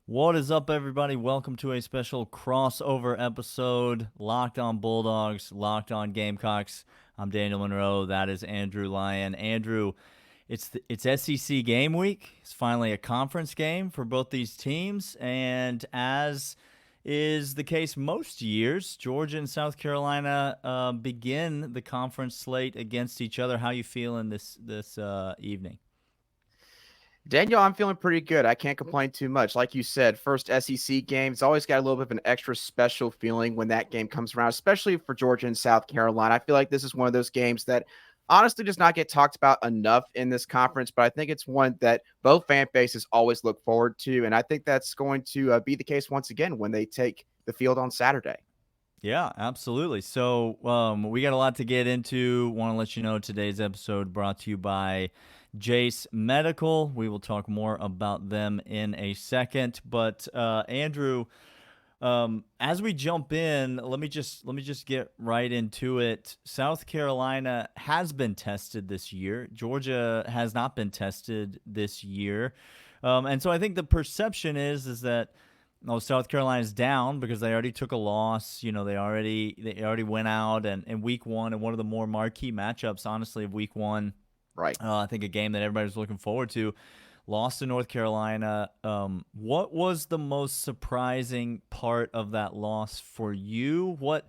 What is up, everybody? Welcome to a special crossover episode. Locked on Bulldogs, Locked on Gamecocks. I'm Daniel Monroe. That is Andrew Lyon. Andrew, it's SEC game week. It's finally a conference game for both these teams, and as is the case most years, Georgia and South Carolina begin the conference slate against each other. How you feeling this evening? Daniel, I'm feeling pretty good. I can't complain too much. Like you said, first SEC game, it's always got a little bit of an extra special feeling when that game comes around, especially for Georgia and South Carolina. I feel like this is one of those games that honestly does not get talked about enough in this conference, but I think it's one that both fan bases always look forward to. And I think that's going to be the case once again when they take the field on Saturday. Yeah, absolutely. So we got a lot to get into. Want to let you know today's episode brought to you by Jace Medical. We will talk more about them in a second. But Andrew, as we jump in, let me just get right into it. South Carolina has been tested this year. Georgia has not been tested this year, and so I think the perception is that South Carolina's down because they already took a loss. You know, they already went out and in week one and one of the more marquee matchups, honestly, of week one. Right. I think a game that everybody was looking forward to. Lost to North Carolina. What was the most surprising part of that loss for you? What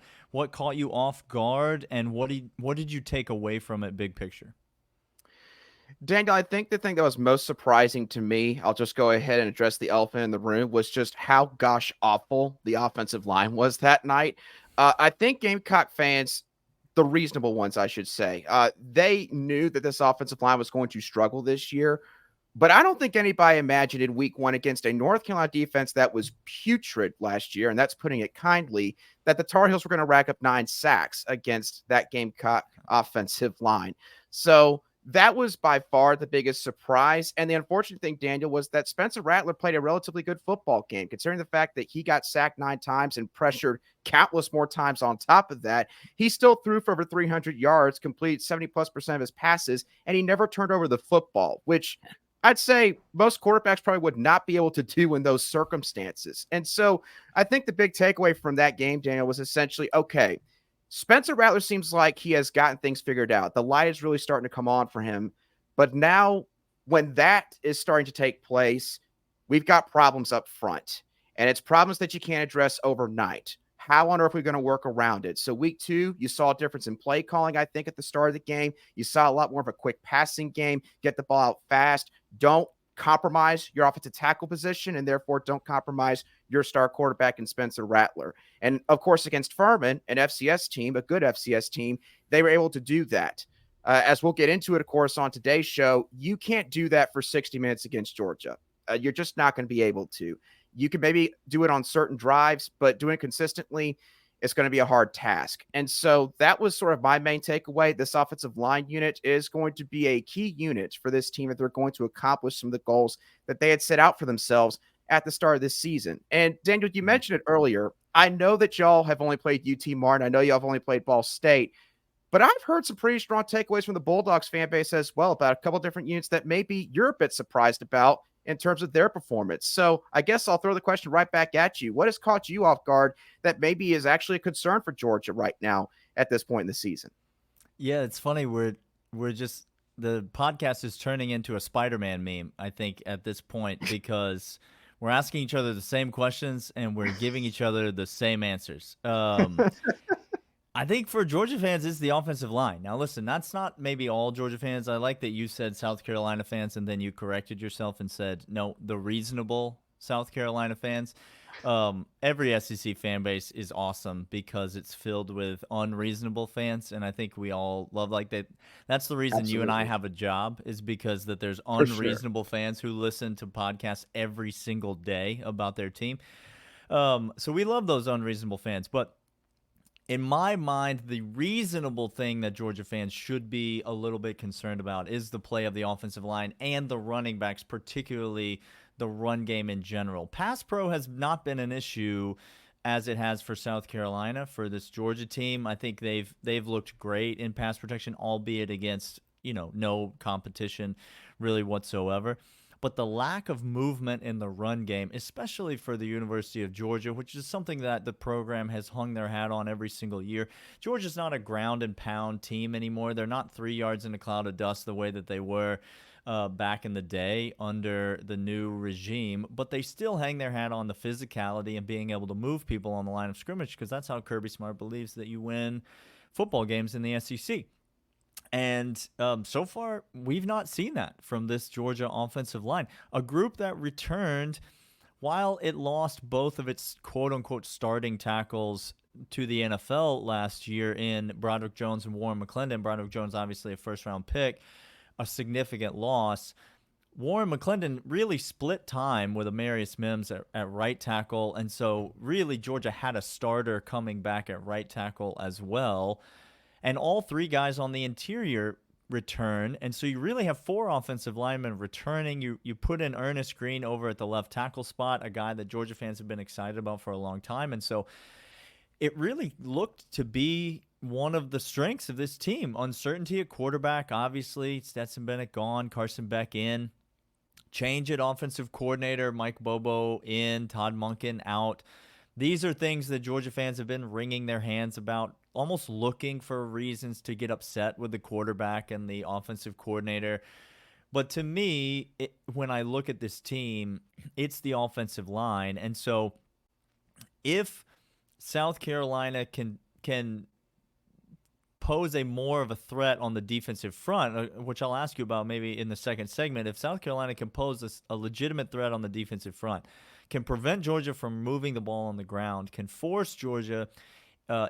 caught you off guard, and what did you take away from it, big picture? Daniel, I think the thing that was most surprising to me, I'll just go ahead and address the elephant in the room, was just how gosh awful the offensive line was that night. I think Gamecock fans, the reasonable ones, I should say, they knew that this offensive line was going to struggle this year. But I don't think anybody imagined in week one against a North Carolina defense that was putrid last year, and that's putting it kindly, that the Tar Heels were going to rack up 9 sacks against that Gamecock offensive line. So that was by far the biggest surprise. And the unfortunate thing, Daniel, was that Spencer Rattler played a relatively good football game, considering the fact that he got sacked 9 times and pressured countless more times on top of that. He still threw for over 300 yards, completed 70+% of his passes, and he never turned over the football, which I'd say most quarterbacks probably would not be able to do in those circumstances. And so I think the big takeaway from that game, Daniel, was essentially, okay, Spencer Rattler seems like he has gotten things figured out. The light is really starting to come on for him. But now, when that is starting to take place, we've got problems up front. And it's problems that you can't address overnight. How on earth are we going to work around it? So, week two, you saw a difference in play calling, I think, at the start of the game. You saw a lot more of a quick passing game, get the ball out fast. Don't compromise your offensive tackle position, and therefore don't compromise your star quarterback in Spencer Rattler. And of course, against Furman, an FCS team, a good FCS team, they were able to do that. As we'll get into it, of course, on today's show, you can't do that for 60 minutes against Georgia. You're just not going to be able to. You can maybe do it on certain drives, but doing it consistently, it's going to be a hard task. And so that was sort of my main takeaway. This offensive line unit is going to be a key unit for this team if they're going to accomplish some of the goals that they had set out for themselves at the start of this season. And Daniel, you mentioned it earlier. I know that y'all have only played UT Martin. I know y'all have only played Ball State. But I've heard some pretty strong takeaways from the Bulldogs fan base as well about a couple different units that maybe you're a bit surprised about in terms of their performance. So I guess I'll throw the question right back at you. What has caught you off guard that maybe is actually a concern for Georgia right now at this point in the season? Yeah, it's funny. We're just the podcast is turning into a Spider-Man meme, I think, at this point because we're asking each other the same questions and we're giving each other the same answers. I think for Georgia fans, it's the offensive line. Now, listen, that's not maybe all Georgia fans. I like that you said South Carolina fans, and then you corrected yourself and said, no, the reasonable South Carolina fans. Every SEC fan base is awesome because it's filled with unreasonable fans, and I think we all love like that. That's the reason you and I Absolutely. have a job is because that there's For sure. unreasonable fans who listen to podcasts every single day about their team. So we love those unreasonable fans, but in my mind, the reasonable thing that Georgia fans should be a little bit concerned about is the play of the offensive line and the running backs, particularly the run game in general. Pass pro has not been an issue as it has for South Carolina for this Georgia team. I think they've looked great in pass protection, albeit against no competition really whatsoever. but the lack of movement in the run game, especially for the University of Georgia, which is something that the program has hung their hat on every single year. Georgia's not a ground and pound team anymore. They're not 3 yards in a cloud of dust the way that they were back in the day under the new regime, but they still hang their hat on the physicality and being able to move people on the line of scrimmage, because that's how Kirby Smart believes that you win football games in the SEC. And so far, we've not seen that from this Georgia offensive line. A group that returned, while it lost both of its quote-unquote starting tackles to the NFL last year in Broderick Jones and Warren McClendon. Broderick Jones, obviously a first-round pick, a significant loss. Warren McClendon really split time with Amarius Mims at right tackle, and so really Georgia had a starter coming back at right tackle as well. And all three guys on the interior return, and so you really have four offensive linemen returning. You put in Ernest Green over at the left tackle spot, a guy that Georgia fans have been excited about for a long time, and so it really looked to be one of the strengths of this team. Uncertainty at quarterback, obviously. Stetson Bennett gone, Carson Beck in. Change at offensive coordinator, Mike Bobo in, Todd Monken out. These are things that Georgia fans have been wringing their hands about, almost looking for reasons to get upset with the quarterback and the offensive coordinator. But to me, when I look at this team, it's the offensive line. And so if South Carolina can pose a more of a threat on the defensive front, which I'll ask you about maybe in the second segment. If South Carolina can pose a legitimate threat on the defensive front, can prevent Georgia from moving the ball on the ground, can force Georgia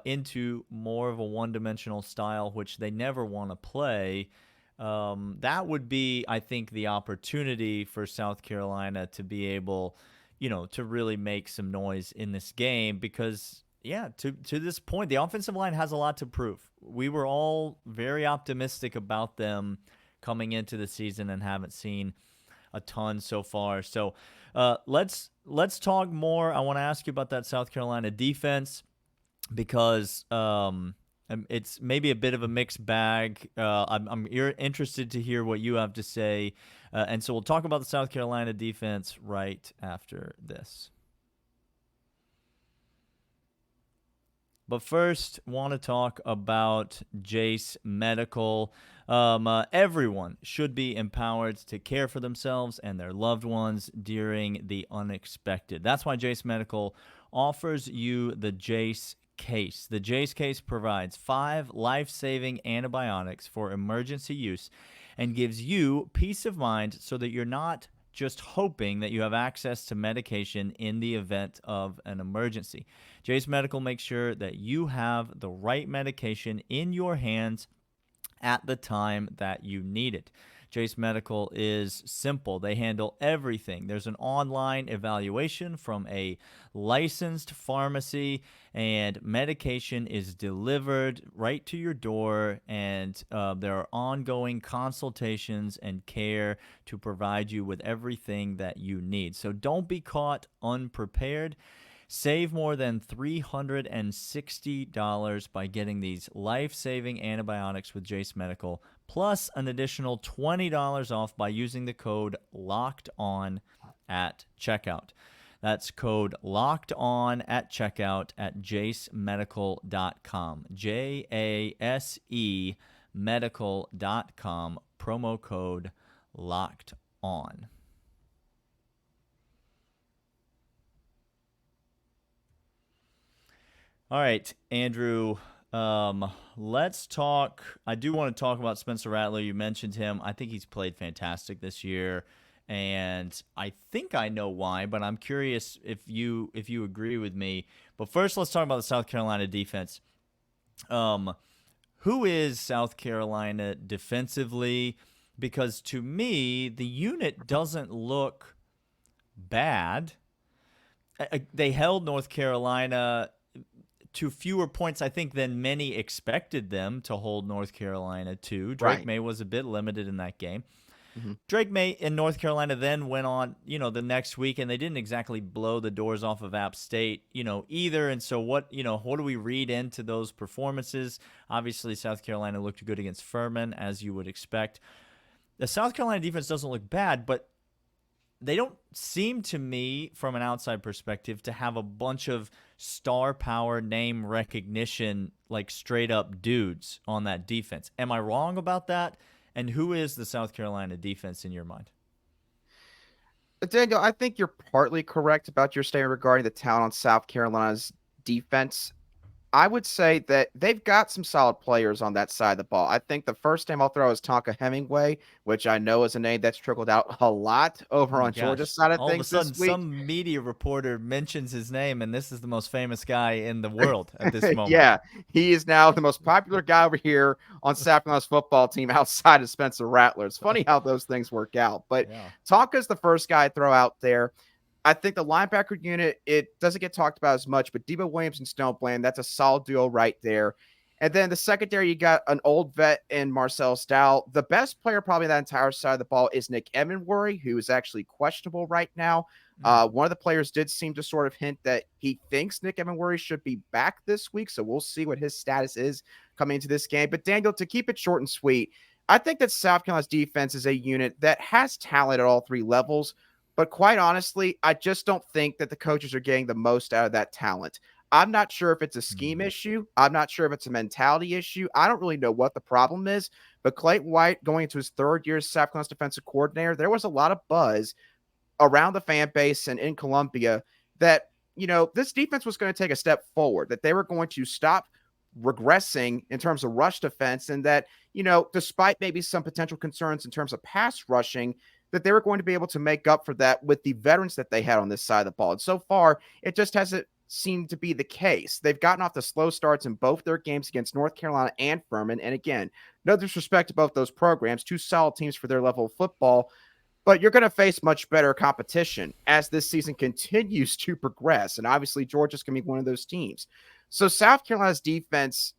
into more of a one-dimensional style, which they never want to play, that would be, I think, the opportunity for South Carolina to be able, to really make some noise in this game, because to this point, the offensive line has a lot to prove. We were all very optimistic about them coming into the season and haven't seen a ton so far. So let's talk more. I want to ask you about that South Carolina defense, because it's maybe a bit of a mixed bag. I'm interested to hear what you have to say. And so we'll talk about the South Carolina defense right after this. But first, want to talk about Jase Medical. Everyone should be empowered to care for themselves and their loved ones during the unexpected. That's why Jase Medical offers you the Jase Case. The Jase Case provides 5 life-saving antibiotics for emergency use and gives you peace of mind so that you're not just hoping that you have access to medication in the event of an emergency. Jase Medical makes sure that you have the right medication in your hands at the time that you need it. Jase Medical is simple. They handle everything. There's an online evaluation from a licensed pharmacy, and medication is delivered right to your door, and there are ongoing consultations and care to provide you with everything that you need. So don't be caught unprepared. Save more than $360 by getting these life-saving antibiotics with Jase Medical, plus an additional $20 off by using the code LOCKEDON at checkout. That's code LOCKEDON at checkout at jasemedical.com. JASE medical.com, promo code LOCKEDON. All right, Andrew, let's talk. I do want to talk about Spencer Rattler. You mentioned him. I think he's played fantastic this year, and I think I know why, but I'm curious if you agree with me. But first, let's talk about the South Carolina defense. Who is South Carolina defensively? Because to me, the unit doesn't look bad. They held North Carolina to fewer points, I think, than many expected them to hold North Carolina to. Drake May was a bit limited in that game. Mm-hmm. Drake May in North Carolina then went on, the next week, and they didn't exactly blow the doors off of App State, either. And so what do we read into those performances? Obviously, South Carolina looked good against Furman, as you would expect. The South Carolina defense doesn't look bad, but they don't seem to me, from an outside perspective, to have a bunch of star power, name recognition, like straight up dudes on that defense. Am I wrong about that? And who is the South Carolina defense in your mind? Daniel, I think you're partly correct about your statement regarding the talent on South Carolina's defense. I would say that they've got some solid players on that side of the ball. I think the first name I'll throw is Tonka Hemingway, which I know is a name that's trickled out a lot Oh over my on Georgia's gosh. side of All of a things this sudden, week. some media reporter mentions his name, and this is the most famous guy in the world at this moment. Yeah, he is now the most popular guy over here on South Carolina's football team outside of Spencer Rattler. It's funny how those things work out. But Yeah. Tonka's the first guy I throw out there. I think the linebacker unit, it doesn't get talked about as much, but Debo Williams and Stone Bland, that's a solid duo right there. And then the secondary, you got an old vet in Marcel Stout. The best player probably on that entire side of the ball is Nick Emenworry, who is actually questionable right now. One of the players did seem to sort of hint that he thinks Nick Emenworry should be back this week, so we'll see what his status is coming into this game. But Daniel, to keep it short and sweet, I think that South Carolina's defense is a unit that has talent at all three levels. But quite honestly, I just don't think that the coaches are getting the most out of that talent. I'm not sure if it's a scheme issue. I'm not sure if it's a mentality issue. I don't really know what the problem is. But Clayton White, going into his third year as South Carolina's defensive coordinator, there was a lot of buzz around the fan base and in Columbia that, this defense was going to take a step forward, that they were going to stop regressing in terms of rush defense, and that, despite maybe some potential concerns in terms of pass rushing, that they were going to be able to make up for that with the veterans that they had on this side of the ball. And so far, it just hasn't seemed to be the case. They've gotten off the slow starts in both their games against North Carolina and Furman. And again, no disrespect to both those programs, two solid teams for their level of football, but you're going to face much better competition as this season continues to progress. And obviously, Georgia's going to be one of those teams. So South Carolina's defense,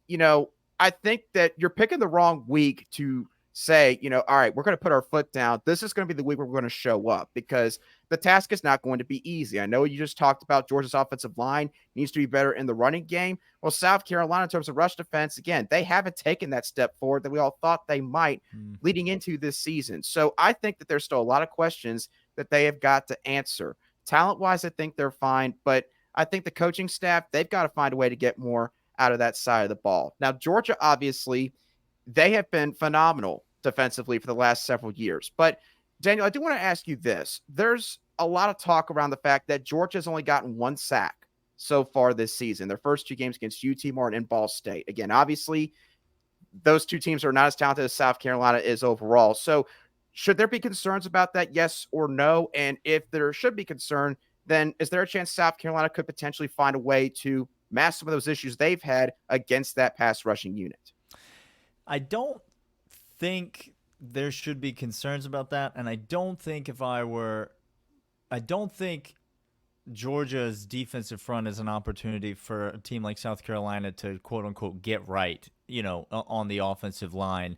I think that you're picking the wrong week to say, all right, we're going to put our foot down. This is going to be the week where we're going to show up, because the task is not going to be easy. I know you just talked about Georgia's offensive line needs to be better in the running game. Well, South Carolina, in terms of rush defense, again, they haven't taken that step forward that we all thought they might leading into this season. So I think that there's still a lot of questions that they have got to answer. Talent-wise, I think they're fine, but I think the coaching staff, they've got to find a way to get more out of that side of the ball. Now, Georgia, obviously, they have been phenomenal defensively for the last several years. But, Daniel, I do want to ask you this. There's a lot of talk around the fact that Georgia's only gotten one sack so far this season. Their first two games against UT Martin and Ball State. Again, obviously, those two teams are not as talented as South Carolina is overall. So should there be concerns about that, yes or no? And if there should be concern, then is there a chance South Carolina could potentially find a way to mask some of those issues they've had against that pass rushing unit? I don't think there should be concerns about that, and I don't think Georgia's defensive front is an opportunity for a team like South Carolina to quote unquote get right, on the offensive line.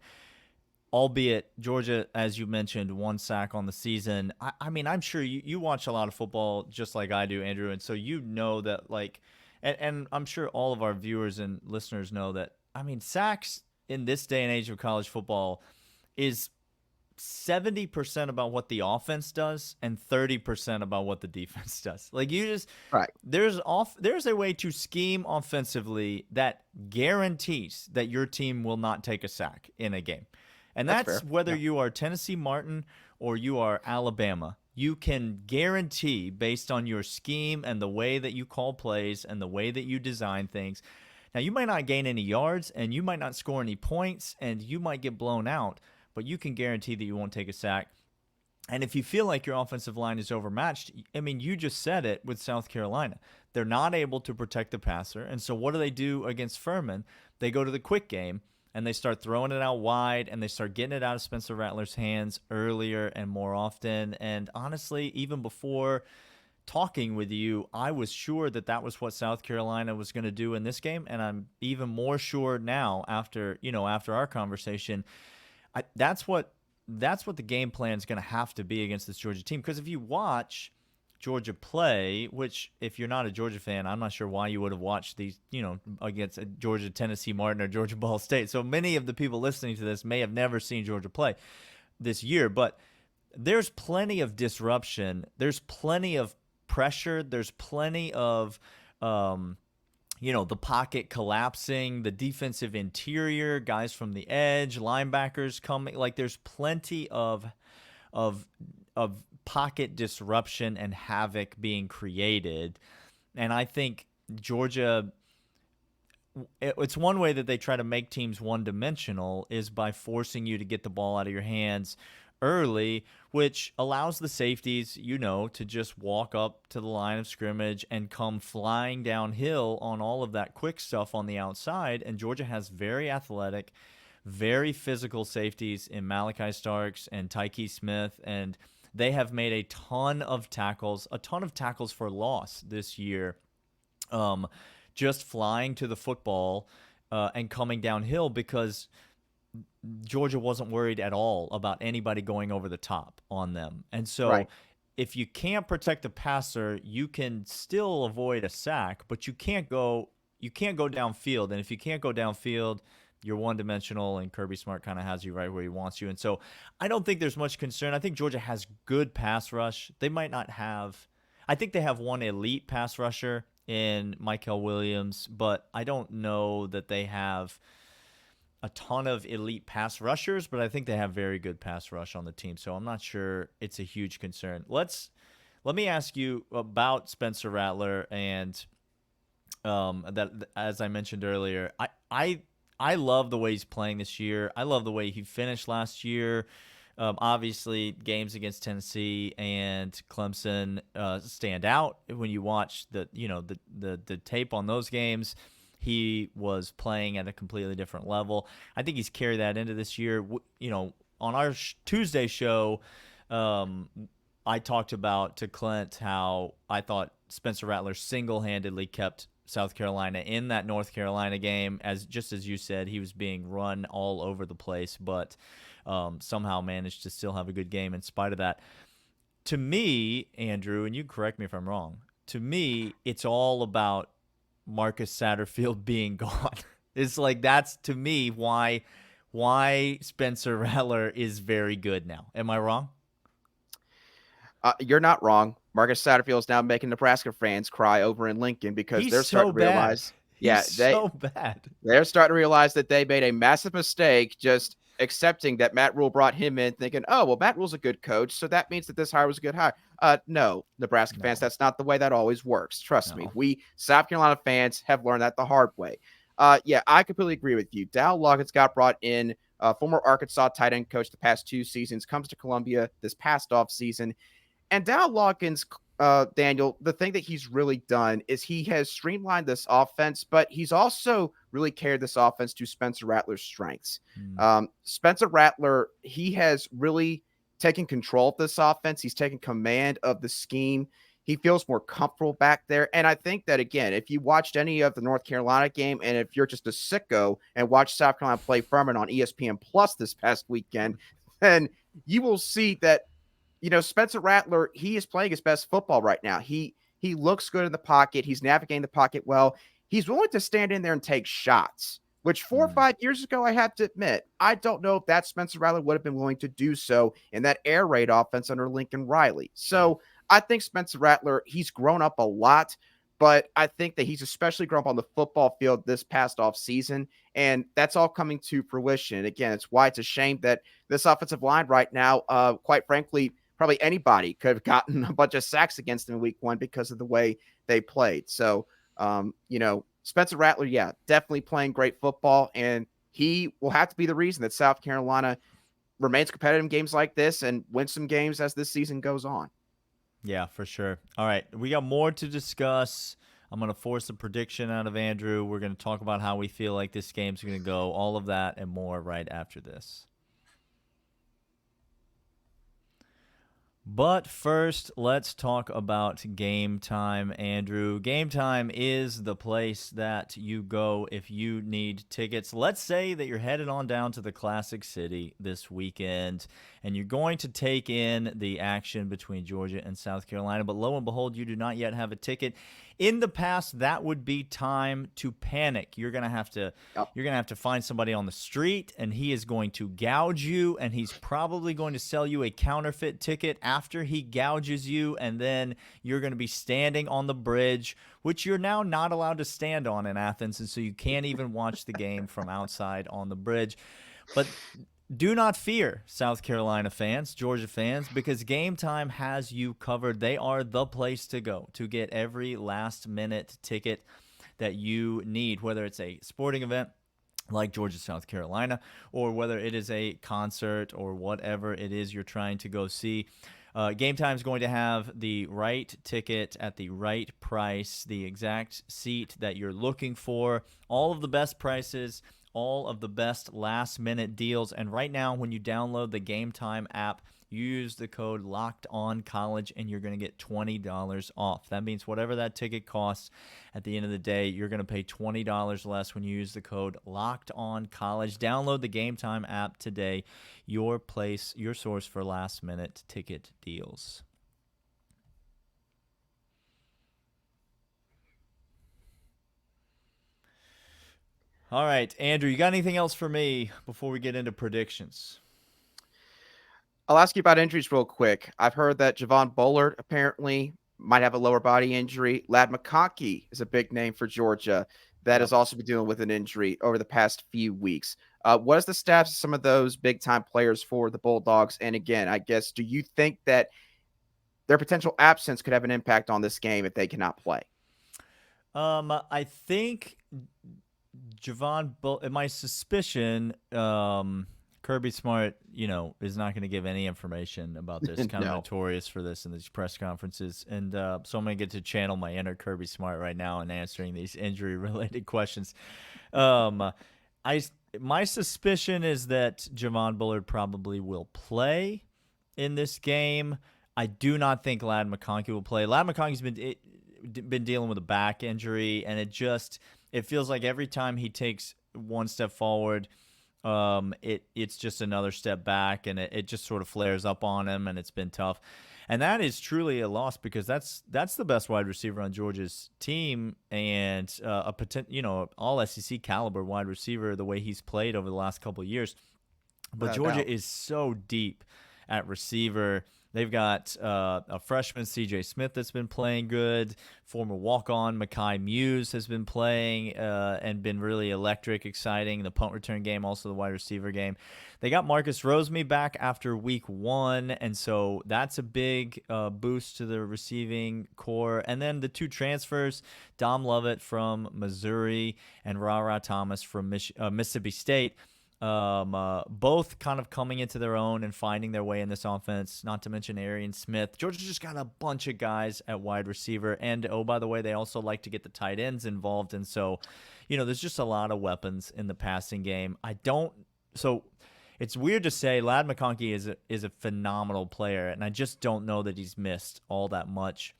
Albeit Georgia, as you mentioned, one sack on the season. I mean, I'm sure you watch a lot of football just like I do, Andrew, and so you know that, like, and I'm sure all of our viewers and listeners know that, I mean, sacks in this day and age of college football is 70% about what the offense does and 30% about what the defense does. Like, Right. there's a way to scheme offensively that guarantees that your team will not take a sack in a game. And that's fair. whether Yeah. you are Tennessee Martin or you are Alabama. You can guarantee, based on your scheme and the way that you call plays and the way that you design things. Now, you might not gain any yards and you might not score any points and you might get blown out, but you can guarantee that you won't take a sack. And if you feel like your offensive line is overmatched, I mean, you just said it with South Carolina. They're not able to protect the passer. And so what do they do against Furman? They go to the quick game and they start throwing it out wide and they start getting it out of Spencer Rattler's hands earlier and more often. And honestly, even before talking with you, I was sure that that was what South Carolina was going to do in this game. And I'm even more sure now after our conversation. That's what the game plan is going to have to be against this Georgia team. Because if you watch Georgia play, which if you're not a Georgia fan, I'm not sure why you would have watched these, against Georgia, Tennessee Martin, or Georgia Ball State. So many of the people listening to this may have never seen Georgia play this year. But there's plenty of disruption. There's plenty of pressure. There's plenty of, the pocket collapsing, the defensive interior, guys from the edge, linebackers coming. Like there's plenty of pocket disruption and havoc being created. And I think Georgia, it's one way that they try to make teams one-dimensional is by forcing you to get the ball out of your hands early, which allows the safeties, to just walk up to the line of scrimmage and come flying downhill on all of that quick stuff on the outside. And Georgia has very athletic, very physical safeties in Malachi Starks and Tyke Smith, and they have made a ton of tackles for loss this year, just flying to the football and coming downhill because Georgia wasn't worried at all about anybody going over the top on them. And so Right. if you can't protect the passer, you can still avoid a sack, but you can't go downfield. And if you can't go downfield, you're one-dimensional, and Kirby Smart kind of has you right where he wants you. And so I don't think there's much concern. I think Georgia has good pass rush. They might not have – I think they have one elite pass rusher in Michael Williams, but I don't know that they have a ton of elite pass rushers, but I think they have very good pass rush on the team. So I'm not sure it's a huge concern. Let me ask you about Spencer Rattler, and that, as I mentioned earlier, I love the way he's playing this year. I love the way he finished last year. Obviously, games against Tennessee and Clemson stand out when you watch the tape on those games. He was playing at a completely different level. I think he's carried that into this year. On our Tuesday show, I talked about to Clint how I thought Spencer Rattler single-handedly kept South Carolina in that North Carolina game. Just as you said, he was being run all over the place, but somehow managed to still have a good game in spite of that. To me, Andrew, and you correct me if I'm wrong, to me, it's all about Marcus Satterfield being gone. It's like that's, to me, why Spencer Rattler is very good now. Am I wrong? You're not wrong. Marcus Satterfield is now making Nebraska fans cry over in Lincoln because they're starting to realize, so bad. They're starting to realize that they made a massive mistake just accepting that Matt Rule brought him in, thinking, oh, well, Matt Rule's a good coach, so that means that this hire was a good hire. No, Nebraska fans, that's not the way that always works. Trust me. We South Carolina fans have learned that the hard way. I completely agree with you. Dow Loggins got brought in, former Arkansas tight end coach the past 2 seasons, comes to Columbia this past off season. And Dow Loggins, Daniel, the thing that he's really done is he has streamlined this offense, but he's also really carried this offense to Spencer Rattler's strengths. Spencer Rattler, he has really taken control of this offense. He's taken command of the scheme. He feels more comfortable back there. And I think that, again, if you watched any of the North Carolina game, and if you're just a sicko and watch South Carolina play Furman on ESPN Plus this past weekend, then you will see that, Spencer Rattler, he is playing his best football right now. He looks good in the pocket. He's navigating the pocket well. He's willing to stand in there and take shots, which 4 or 5 years ago, I have to admit, I don't know if that Spencer Rattler would have been willing to do so in that air raid offense under Lincoln Riley. So I think Spencer Rattler, he's grown up a lot, but I think that he's especially grown up on the football field this past off season, and that's all coming to fruition. Again, it's why it's a shame that this offensive line right now, quite frankly, probably anybody could have gotten a bunch of sacks against them in week 1 because of the way they played. So, Spencer Rattler, definitely playing great football, and he will have to be the reason that South Carolina remains competitive in games like this and wins some games as this season goes on. Yeah, for sure. All right, we got more to discuss. I'm going to force a prediction out of Andrew. We're going to talk about how we feel like this game's going to go, all of that and more right after this. But first, let's talk about Game Time, Andrew. Game Time is the place that you go if you need tickets. Let's say that you're headed on down to the Classic City this weekend and you're going to take in the action between Georgia and South Carolina, but lo and behold, you do not yet have a ticket. In the past, that would be time to panic. You're gonna have to find somebody on the street, and he is going to gouge you, and he's probably going to sell you a counterfeit ticket after he gouges you, and then you're going to be standing on the bridge, which you're now not allowed to stand on in Athens, and so you can't even watch the game from outside on the bridge. But do not fear, South Carolina fans, Georgia fans, because Game Time has you covered. They are the place to go to get every last-minute ticket that you need, whether it's a sporting event like Georgia, South Carolina, or whether it is a concert or whatever it is you're trying to go see. Game Time is going to have the right ticket at the right price, the exact seat that you're looking for, all of the best prices, all of the best last-minute deals. And right now, when you download the Game Time app, you use the code LOCKEDONCOLLEGE and you're going to get $20 off. That means whatever that ticket costs at the end of the day, you're going to pay $20 less when you use the code LOCKEDONCOLLEGE. Download the Game Time app today, your place, your source for last-minute ticket deals. All right, Andrew, you got anything else for me before we get into predictions? I'll ask you about injuries real quick. I've heard that Javon Bullard apparently might have a lower body injury. Ladd McConkey is a big name for Georgia that has also been dealing with an injury over the past few weeks. What is the status of some of those big time players for the Bulldogs? And again, I guess, do you think that their potential absence could have an impact on this game if they cannot play? I think my suspicion, Kirby Smart, is not going to give any information about this. Kind of No. notorious for this in these press conferences. And so I'm going to get to channel my inner Kirby Smart right now in answering these injury-related questions. My suspicion is that Javon Bullard probably will play in this game. I do not think Ladd McConkey will play. Ladd McConkey's been dealing with a back injury, and it feels like every time he takes one step forward, it's just another step back, and it just sort of flares up on him, and it's been tough. And that is truly a loss because that's the best wide receiver on Georgia's team, and all SEC caliber wide receiver the way he's played over the last couple of years. But Georgia is so deep at receiver. They've got a freshman, C.J. Smith, that's been playing good. Former walk-on, Mekhi Muse, has been playing and been really electric, exciting. The punt return game, also the wide receiver game. They got Marcus Rosemy back after week 1, and so that's a big boost to the receiving core. And then the two transfers, Dom Lovett from Missouri and Ra Thomas from Mississippi State, both kind of coming into their own and finding their way in this offense, not to mention Arian Smith. Georgia just got a bunch of guys at wide receiver. And, oh, by the way, they also like to get the tight ends involved. And so, there's just a lot of weapons in the passing game. So it's weird to say Ladd McConkey is a phenomenal player, and I just don't know that he's missed all that much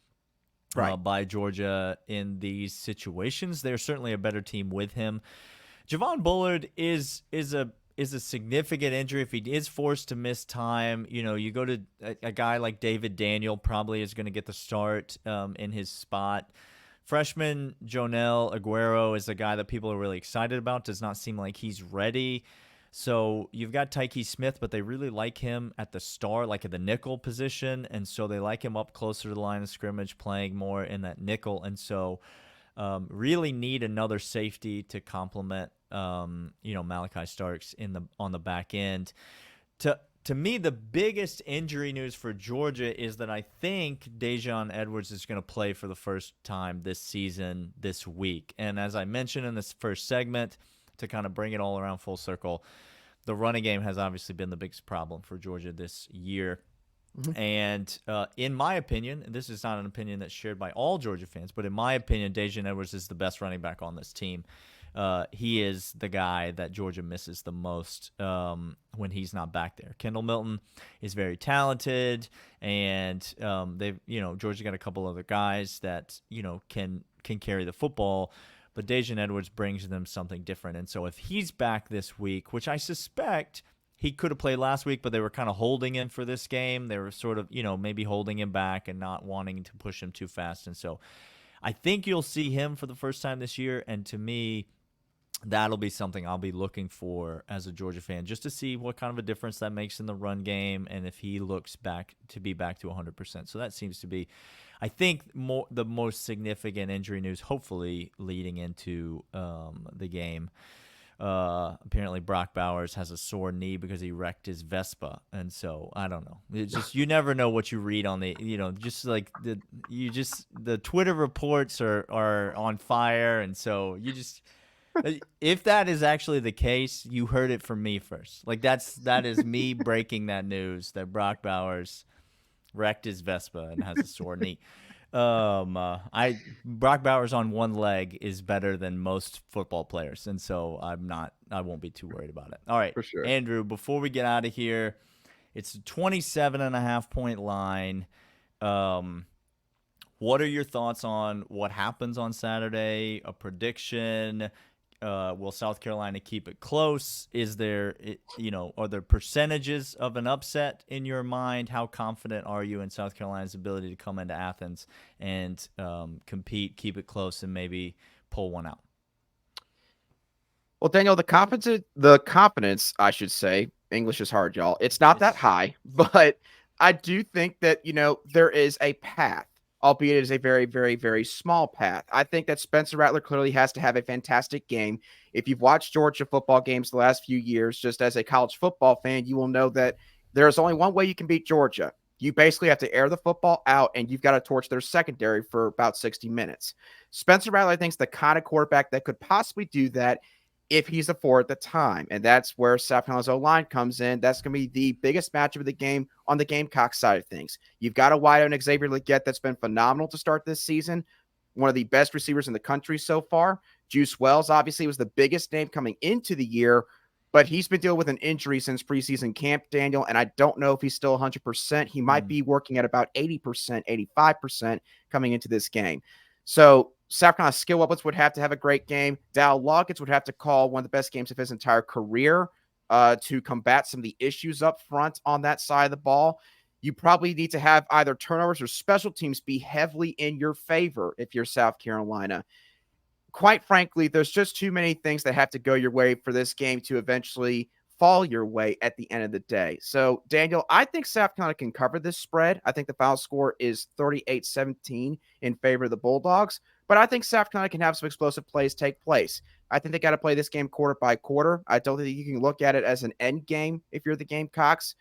by Georgia in these situations. They're certainly a better team with him. Javon Bullard is a significant injury. If he is forced to miss time, you go to a guy like David Daniel probably is going to get the start in his spot. Freshman Jonell Aguero is a guy that people are really excited about. Does not seem like he's ready. So you've got Tyke Smith, but they really like him at the star, like at the nickel position, and so they like him up closer to the line of scrimmage, playing more in that nickel, and so really need another safety to complement, Malachi Starks on the back end. To me, the biggest injury news for Georgia is that I think Dejon Edwards is going to play for the first time this season this week. And as I mentioned in this first segment, to kind of bring it all around full circle, the running game has obviously been the biggest problem for Georgia this year. Mm-hmm. And in my opinion, and this is not an opinion that's shared by all Georgia fans, but in my opinion, Dejon Edwards is the best running back on this team. he is the guy that Georgia misses the most when he's not back there. Kendall Milton is very talented, and they've Georgia got a couple other guys that can carry the football. But Dejan Edwards brings them something different. And so if he's back this week, which I suspect he could have played last week, but they were kind of holding him for this game. They were sort of, maybe holding him back and not wanting to push him too fast. And so I think you'll see him for the first time this year. And to me, that'll be something I'll be looking for as a Georgia fan, just to see what kind of a difference that makes in the run game and if he looks back to 100%. So that seems to be, I think, the most significant injury news, hopefully leading into the game. Apparently Brock Bowers has a sore knee because he wrecked his Vespa, and so I don't know. It's just, you never know what you read on the just like the Twitter reports are on fire, and so you just if that is actually the case, you heard it from me first. Like that is me breaking that news that Brock Bowers wrecked his Vespa and has a sore knee. Brock Bowers on one leg is better than most football players, and so I won't be too worried about it. All right, For sure. Andrew, before we get out of here, it's a 27.5-point line. What are your thoughts on what happens on Saturday? A prediction? Will South Carolina keep it close? Are there percentages of an upset in your mind? How confident are you in South Carolina's ability to come into Athens and compete, keep it close, and maybe pull one out? Well, Daniel, the confidence, I should say, English is hard, y'all. It's not that high, but I do think that, there is a path, albeit it is a very, very, very small path. I think that Spencer Rattler clearly has to have a fantastic game. If you've watched Georgia football games the last few years, just as a college football fan, you will know that there's only one way you can beat Georgia. You basically have to air the football out, and you've got to torch their secondary for about 60 minutes. Spencer Rattler, I think, is the kind of quarterback that could possibly do that if he's a four at the time. And that's where South Carolina's O-line comes in. That's going to be the biggest matchup of the game on the Gamecock side of things. You've got a wide-open Xavier Legette that's been phenomenal to start this season, one of the best receivers in the country so far. Juice Wells obviously was the biggest name coming into the year, but he's been dealing with an injury since preseason camp, Daniel, and I don't know if he's still 100%. He might be working at about 80%, 85% coming into this game. So South Carolina skill weapons would have to have a great game. Dow Loggins would have to call one of the best games of his entire career to combat some of the issues up front on that side of the ball. You probably need to have either turnovers or special teams be heavily in your favor if you're South Carolina. Quite frankly, there's just too many things that have to go your way for this game to eventually fall your way at the end of the day. So, Daniel, I think South Carolina can cover this spread. I think the final score is 38-17 in favor of the Bulldogs. But I think South Carolina can have some explosive plays take place. I think they got to play this game quarter by quarter. I don't think you can look at it as an end game if you're the Gamecocks.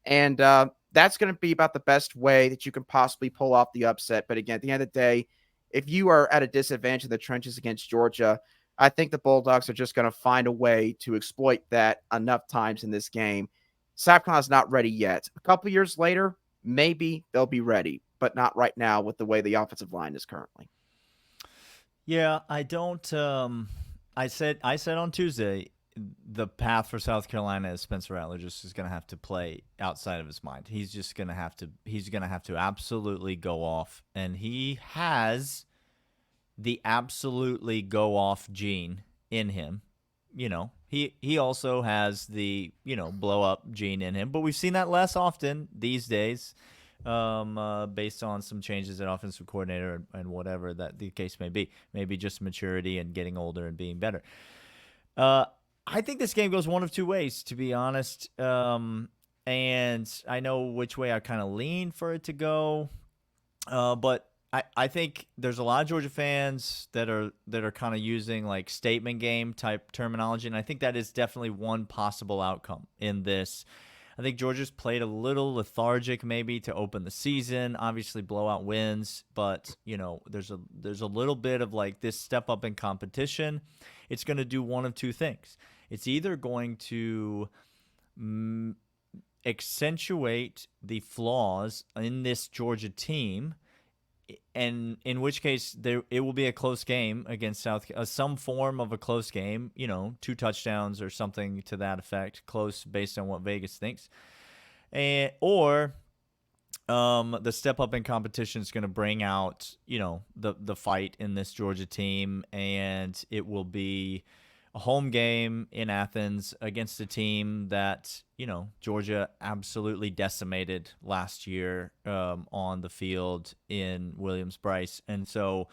And that's going to be about the best way that you can possibly pull off the upset. But again, at the end of the day, if you are at a disadvantage in the trenches against Georgia, I think the Bulldogs are just going to find a way to exploit that enough times in this game. South Carolina's not ready yet. A couple years later, maybe they'll be ready, but not right now with the way the offensive line is currently. Yeah, I don't. I said on Tuesday, the path for South Carolina is Spencer Rattler just is going to have to play outside of his mind. He's just going to have to. He's going to have to absolutely go off, and he has the absolutely go off gene in him. He also has the blow up gene in him, but we've seen that less often these days. Based on some changes at offensive coordinator and whatever that the case may be. Maybe just maturity and getting older and being better. I think this game goes one of two ways, to be honest. And I know which way I kind of lean for it to go. But I think there's a lot of Georgia fans that are kind of using like statement game type terminology, and I think that is definitely one possible outcome in this. I think Georgia's played a little lethargic maybe to open the season. Obviously, blowout wins, but there's a little bit of like this step up in competition. It's going to do one of two things. It's either going to accentuate the flaws in this Georgia team and in which case it will be a close game against some form of a close game, 2 touchdowns or something to that effect, close based on what Vegas thinks, or the step up in competition is going to bring out, the fight in this Georgia team, and it will be a home game in Athens against a team that, Georgia absolutely decimated last year on the field in Williams-Brice. And so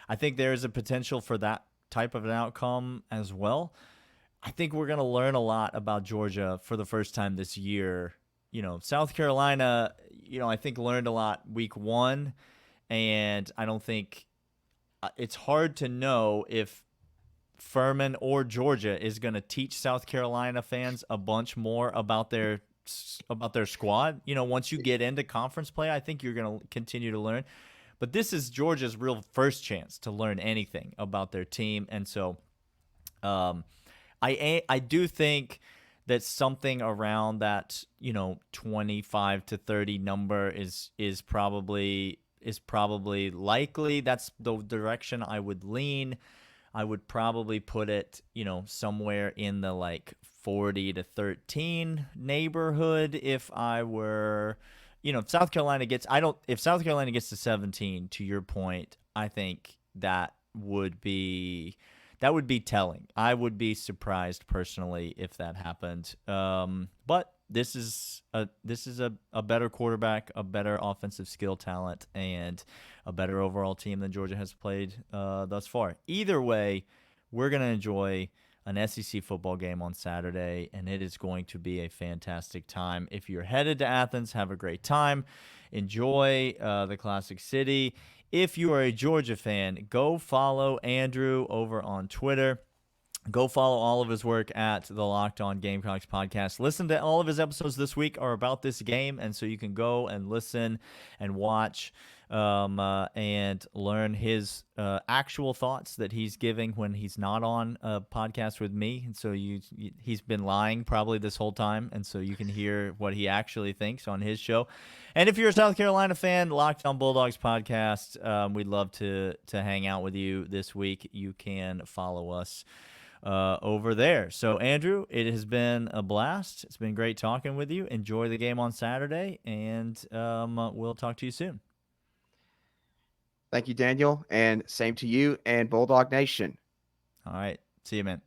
I think there is a potential for that type of an outcome as well. I think we're going to learn a lot about Georgia for the first time this year. South Carolina, I think learned a lot week 1, and I don't think it's hard to know if Furman or Georgia is going to teach South Carolina fans a bunch more about their squad. Once you get into conference play, I think you're going to continue to learn. But this is Georgia's real first chance to learn anything about their team, and so I do think that something around that 25 to 30 number is probably likely. That's the direction I would lean. I would probably put it somewhere in the like 40 to 13 neighborhood if I were if South Carolina gets to 17, to your point, I think that would be telling. I would be surprised personally if that happened. But this is a better quarterback, a better offensive skill talent, and a better overall team than Georgia has played thus far. Either way, we're going to enjoy an SEC football game on Saturday, and it is going to be a fantastic time. If you're headed to Athens, have a great time. Enjoy the Classic City. If you are a Georgia fan, go follow Andrew over on Twitter. Go follow all of his work at the Locked On Gamecocks podcast. Listen to all of his episodes this week are about this game, and so you can go and listen and watch and learn his actual thoughts that he's giving when he's not on a podcast with me. And so he's been lying probably this whole time, and so you can hear what he actually thinks on his show. And if you're a South Carolina fan, Locked On Bulldogs podcast, we'd love to hang out with you this week. You can follow us over there. So, Andrew, it has been a blast. It's been great talking with you. Enjoy the game on Saturday, and we'll talk to you soon. Thank you, Daniel, and same to you and Bulldog Nation. All right. See you, man.